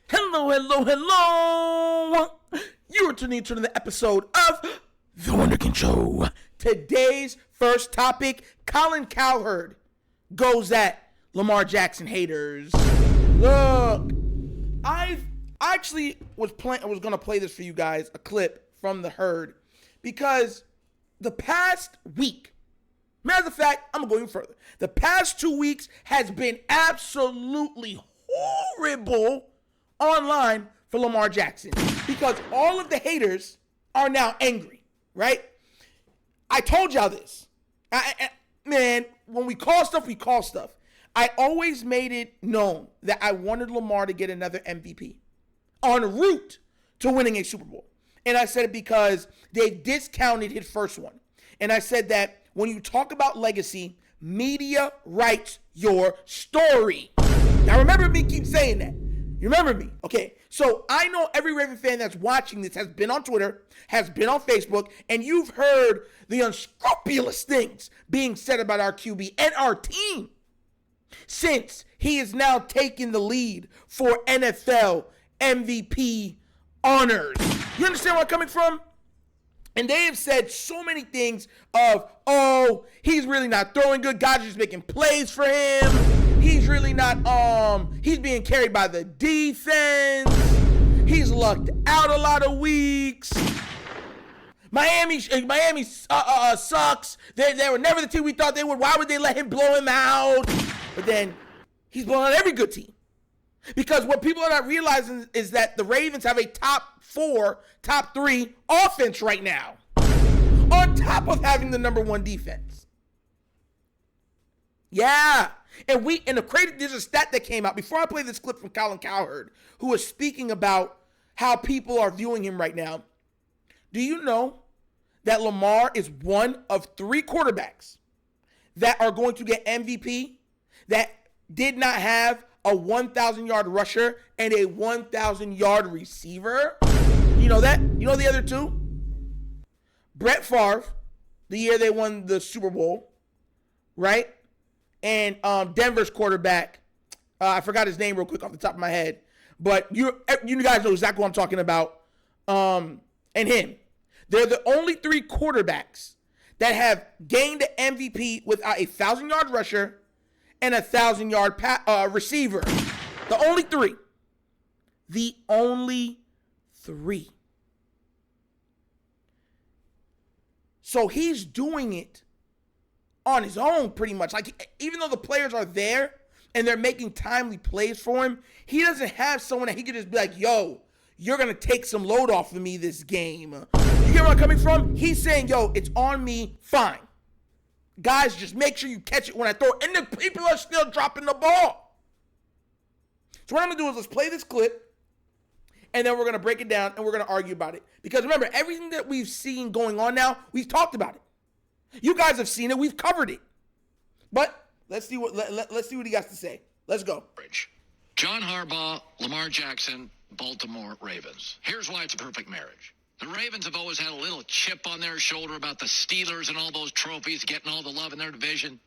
Hello, hello, hello. You are tuning into the episode of The Wunderkind Show. Today's first topic, Colin Cowherd goes at Lamar Jackson haters. Look, I actually was going to play this for you guys, a clip from the herd, because the past week, matter of fact, I'm going to go even further. The past 2 weeks has been absolutely horrible online for Lamar Jackson because all of the haters are now angry, right? I told y'all this. Man, when we call stuff, we call stuff. I always made it known that I wanted Lamar to get another MVP en route to winning a Super Bowl. And I said it because they discounted his first one. And I said that when you talk about legacy, media writes your story. Now remember me keep saying that. You remember me? Okay, so I know every Raven fan that's watching this has been on Twitter, has been on Facebook, and you've heard the unscrupulous things being said about our QB and our team since he is now taking the lead for NFL MVP honors. You understand where I'm coming from? And they have said so many things of, oh, he's really not throwing good. God's just making plays for him. He's really not, he's being carried by the defense. He's lucked out a lot of weeks. Miami sucks. They were never the team we thought they would. Why would they let him blow him out? But then he's blowing out every good team. Because what people are not realizing is that the Ravens have a top 4, top 3 offense right now. On top of having the number 1 defense. Yeah. And there's a stat that came out before I play this clip from Colin Cowherd, who was speaking about how people are viewing him right now. Do you know that Lamar is one of 3 quarterbacks that are going to get MVP that did not have a 1,000-yard rusher and a 1,000-yard receiver? You know that? You know the other 2? Brett Favre, the year they won the Super Bowl, right? And Denver's quarterback, I forgot his name real quick off the top of my head, but you guys know exactly what I'm talking about, and him. They're the only 3 quarterbacks that have gained an MVP with a 1,000-yard rusher and a 1,000-yard receiver. The only 3. The only 3. So he's doing it on his own pretty much. Like, even though the players are there and they're making timely plays for him, he doesn't have someone that he could just be like, yo, you're going to take some load off of me this game. You get where I'm coming from? He's saying, yo, it's on me, fine. Guys, just make sure you catch it when I throw it. And the people are still dropping the ball. So what I'm going to do is let's play this clip, and then we're going to break it down, and we're going to argue about it. Because remember, everything that we've seen going on now, we've talked about it. You guys have seen it. We've covered it. But let's see what he has to say. Let's go. John Harbaugh, Lamar Jackson, Baltimore Ravens. Here's why it's a perfect marriage. The Ravens have always had a little chip on their shoulder about the Steelers and all those trophies, getting all the love in their division.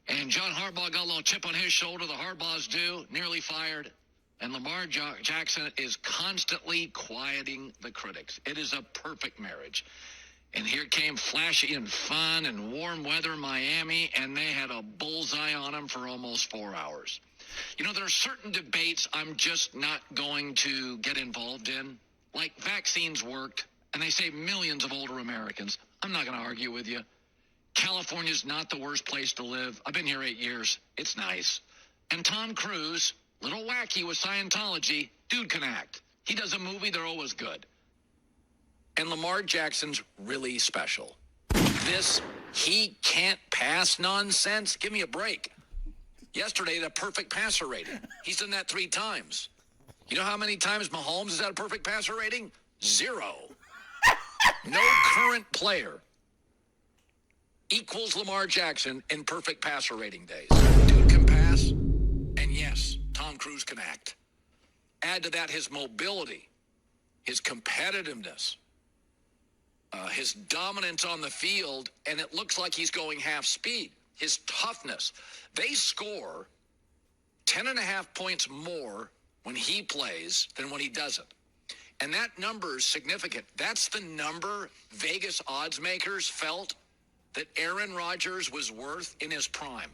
And John Harbaugh got a little chip on his shoulder. The Harbaughs do, nearly fired. And Lamar Jackson is constantly quieting the critics. It is a perfect marriage. And here came flashy and fun and warm weather in Miami, and they had a bullseye on them for almost 4 hours. You know, there are certain debates I'm just not going to get involved in. Like vaccines worked, and they saved millions of older Americans. I'm not going to argue with you. California's not the worst place to live. I've been here 8 years. It's nice. And Tom Cruise, little wacky with Scientology, dude can act. He does a movie, they're always good. And Lamar Jackson's really special. This he can't pass nonsense, give me a break. Yesterday, the perfect passer rating. He's done that 3 times. You know how many times Mahomes has had a perfect passer rating? 0. No current player equals Lamar Jackson in perfect passer rating days. Dude can pass, and yes, Tom Cruise can act. Add to that his mobility, his competitiveness, his dominance on the field, and it looks like he's going half speed. His toughness. They score 10.5 points more when he plays than when he doesn't. And that number is significant. That's the number Vegas odds makers felt that Aaron Rodgers was worth in his prime.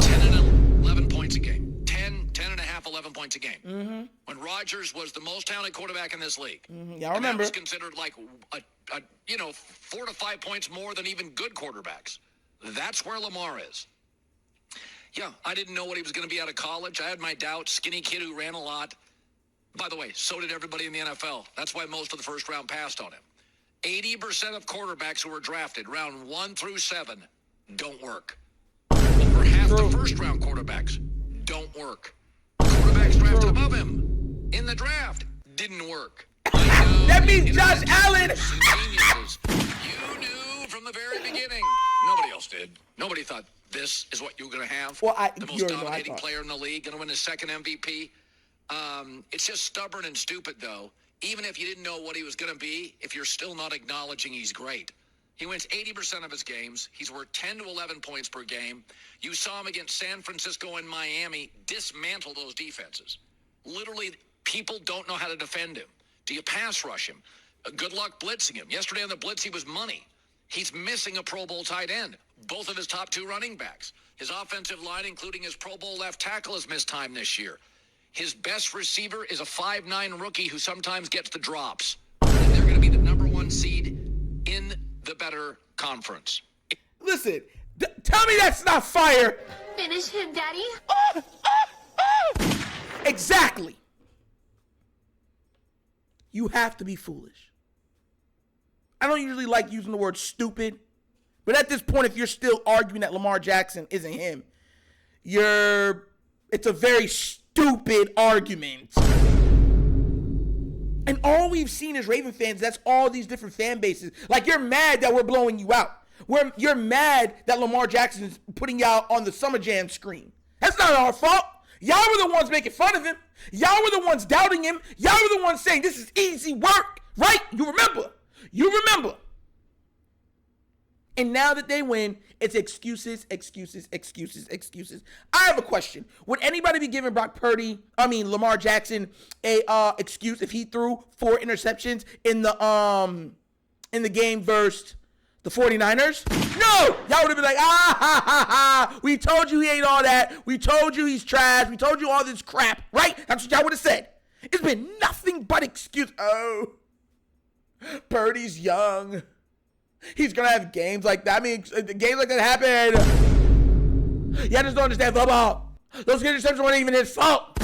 10 and 11 points a game. 10 and a half, 11 points a game. Mm-hmm. When Rodgers was the most talented quarterback in this league. Mm-hmm. Yeah, I remember. And that was considered like, 4 to 5 points more than even good quarterbacks. That's where Lamar is. Yeah, I didn't know what he was going to be out of college. I had my doubts. Skinny kid who ran a lot. By the way, so did everybody in the NFL. That's why most of the first round passed on him. 80% of quarterbacks who were drafted round 1 through 7 don't work. Over half the first round quarterbacks don't work. Quarterbacks drafted above him in the draft didn't work. That means Josh Allen. You knew from the very beginning. Nobody else did. Nobody thought this is what you were going to have. Well, the most dominating player in the league, going to win his second MVP. It's just stubborn and stupid, though. Even if you didn't know what he was going to be, if you're still not acknowledging he's great. He wins 80% of his games. He's worth 10 to 11 points per game. You saw him against San Francisco and Miami dismantle those defenses. Literally, people don't know how to defend him. Do you pass rush him? Good luck blitzing him. Yesterday on the blitz, he was money. He's missing a Pro Bowl tight end. Both of his top 2 running backs. His offensive line, including his Pro Bowl left tackle, has missed time this year. His best receiver is a 5'9" rookie who sometimes gets the drops. And they're going to be the number 1 seed in the better conference. Listen, tell me that's not fire. Finish him, Daddy. Exactly. You have to be foolish. I don't usually like using the word stupid, but at this point, if you're still arguing that Lamar Jackson isn't him, it's a very stupid argument. And all we've seen as Raven fans, that's all these different fan bases. Like, you're mad that we're blowing you out. You're mad that Lamar Jackson is putting you out on the Summer Jam screen. That's not our fault. Y'all were the ones making fun of him. Y'all were the ones doubting him. Y'all were the ones saying this is easy work, right? You remember. And now that they win, it's excuses. I have a question. Would anybody be giving Lamar Jackson a excuse if he threw 4 interceptions in the game versus the 49ers? No! Y'all would have been like, we told you he ain't all that. We told you he's trash. We told you all this crap, right? That's what y'all would have said. It's been nothing but excuse. Oh, Purdy's young. He's going to have games like that. I mean, games like that happen. Yeah, I just don't understand football. Those interceptions weren't even his fault.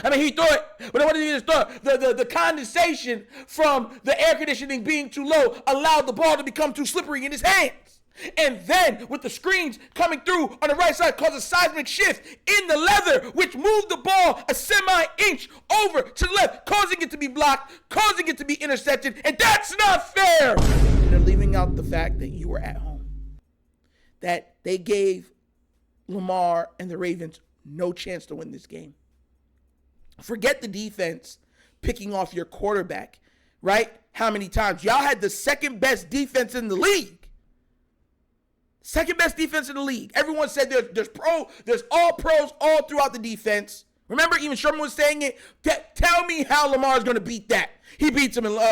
I mean, he threw it, but it wasn't even his fault. The condensation from the air conditioning being too low allowed the ball to become too slippery in his hands. And then, with the screens coming through on the right side, caused a seismic shift in the leather, which moved the ball a semi-inch over to the left, causing it to be blocked, causing it to be intercepted, and that's not fair! And they're leaving out the fact that you were at home. That they gave Lamar and the Ravens no chance to win this game. Forget the defense picking off your quarterback, right? How many times? Y'all had the second best defense in the league. Second best defense in the league. Everyone said there's all pros all throughout the defense. Remember, even Sherman was saying it. Tell me how Lamar's going to beat that. He beats him in, there's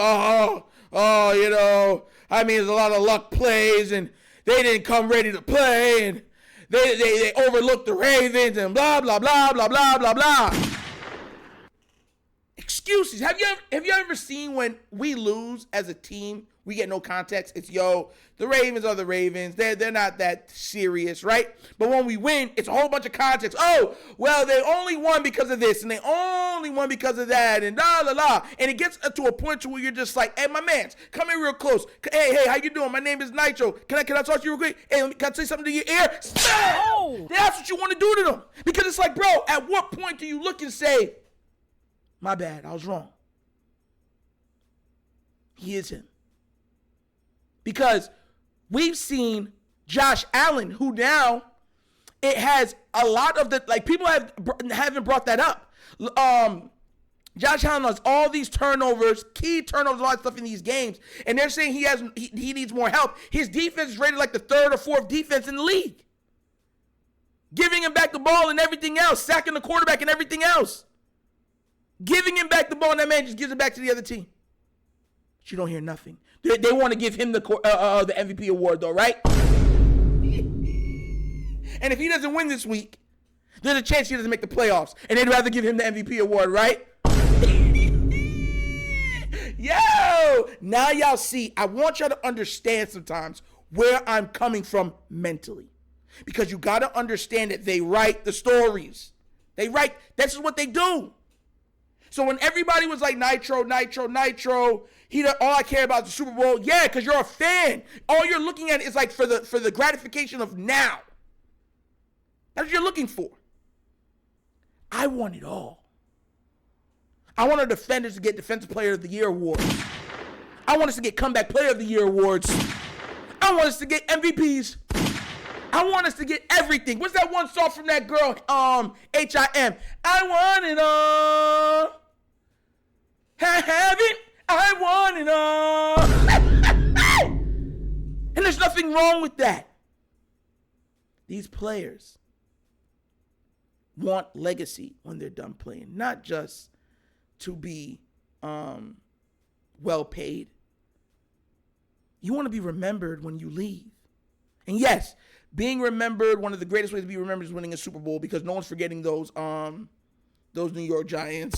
a lot of luck plays, and they didn't come ready to play, and they overlooked the Ravens, and blah, blah, blah, blah, blah, blah, blah. Excuses. Have you ever seen when we lose as a team, we get no context? It's, the Ravens are the Ravens. They're not that serious, right? But when we win, it's a whole bunch of context. Oh, well, they only won because of this, and they only won because of that, and la, la, la. And it gets to a point to where you're just like, hey, my mans, come here real close. Hey, how you doing? My name is Nitro. Can I talk to you real quick? Hey, can I say something to your ear? Oh! That's what you want to do to them. Because it's like, bro, at what point do you look and say, my bad, I was wrong? He is him. Because we've seen Josh Allen, who now it has a lot of people haven't brought that up. Josh Allen has all these turnovers, key turnovers, a lot of stuff in these games, and they're saying he needs more help. His defense is rated like the 3rd or 4th defense in the league. Giving him back the ball and everything else, sacking the quarterback and everything else. Giving him back the ball, and that man just gives it back to the other team. But you don't hear nothing. They want to give him the MVP award, though, right? And if he doesn't win this week, there's a chance he doesn't make the playoffs. And they'd rather give him the MVP award, right? Yo! Now y'all see, I want y'all to understand sometimes where I'm coming from mentally. Because you got to understand that they write the stories. This is what they do. So when everybody was like, Nitro, all I care about is the Super Bowl. Yeah, because you're a fan. All you're looking at is like for the gratification of now. That's what you're looking for. I want it all. I want our defenders to get Defensive Player of the Year awards. I want us to get Comeback Player of the Year awards. I want us to get MVPs. I want us to get everything. What's that one song from that girl, H.I.M.? I want it all. Have it. I want it all. And there's nothing wrong with that. These players want legacy when they're done playing, not just to be well paid. You want to be remembered when you leave. And yes, being remembered, one of the greatest ways to be remembered is winning a Super Bowl, because no one's forgetting those New York Giants,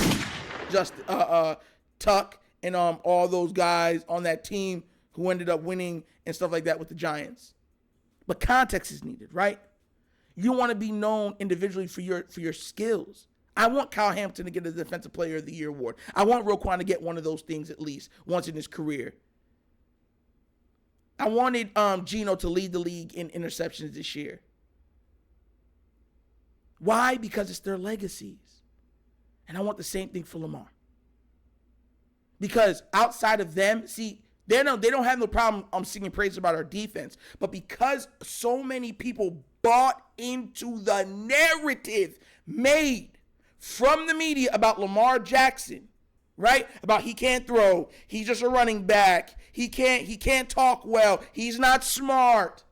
just Tuck and all those guys on that team who ended up winning and stuff like that with the Giants. But context is needed, right? You want to be known individually for your skills. I want Kyle Hampton to get a Defensive Player of the Year award. I want Roquan to get one of those things at least once in his career. I wanted Geno to lead the league in interceptions this year. Why? Because it's their legacies. And I want the same thing for Lamar. Because outside of them, see, they don't have no problem singing praise about our defense. But because so many people bought into the narrative made from the media about Lamar Jackson, right? About he can't throw, he's just a running back, he can't talk well, he's not smart.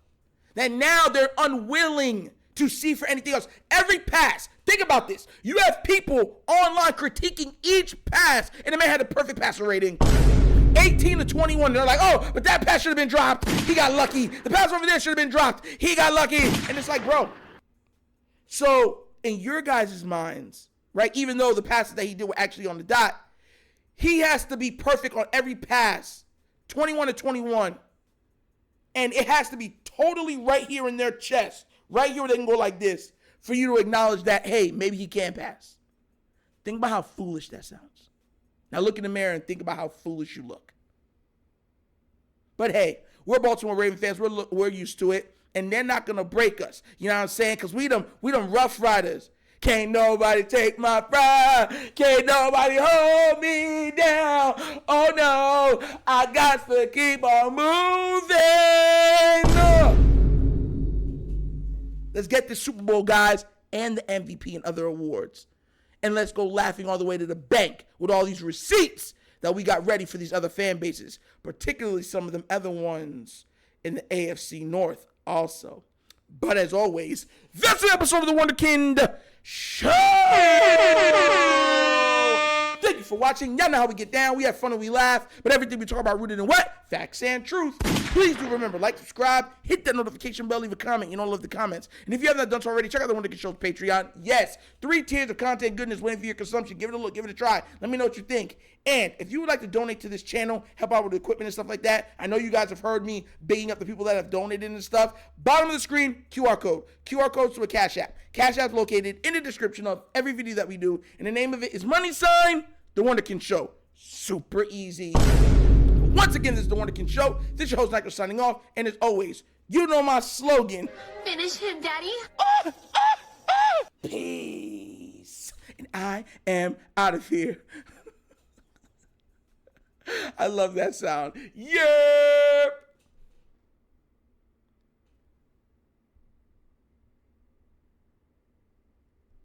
Then now they're unwilling to see for anything else. Every pass, think about this. You have people online critiquing each pass, and the man had a perfect passer rating. 18 to 21. They're like, oh, but that pass should have been dropped. He got lucky. The pass over there should have been dropped. He got lucky. And it's like, bro. So in your guys' minds, right, even though the passes that he did were actually on the dot, he has to be perfect on every pass, 21 to 21. And it has to be totally right here in their chest, right here where they can go like this, for you to acknowledge that, hey, maybe he can pass. Think about how foolish that sounds. Now look in the mirror and think about how foolish you look. But hey, we're Baltimore Ravens fans. We're used to it. And they're not going to break us. You know what I'm saying? Because we them rough riders. Can't nobody take my pride. Can't nobody hold me down. Oh, no. I got to keep on moving. Let's get the Super Bowl, guys, and the MVP and other awards. And let's go laughing all the way to the bank with all these receipts that we got ready for these other fan bases, particularly some of them other ones in the AFC North also. But as always, that's an episode of the Wunderkind Show. Thank you for watching. Y'all know how we get down. We have fun and we laugh, but everything we talk about rooted in what? Facts and truth. Please do remember, like, subscribe, hit that notification bell, leave a comment. You don't love the comments. And if you haven't done so already, check out the Wunderkind Show's Patreon. Yes, 3 tiers of content goodness waiting for your consumption. Give it a look, give it a try. Let me know what you think. And if you would like to donate to this channel, help out with the equipment and stuff like that, I know you guys have heard me bigging up the people that have donated and stuff. Bottom of the screen, QR code. QR codes to a Cash App. Cash App's located in the description of every video that we do. And the name of it is The Wunderkind Show. Super easy. Once again, this is The Wunderkind Show. This is your host, Nigel, signing off. And as always, you know my slogan. Finish him, Daddy. Peace. And I am out of here. I love that sound. Yeah!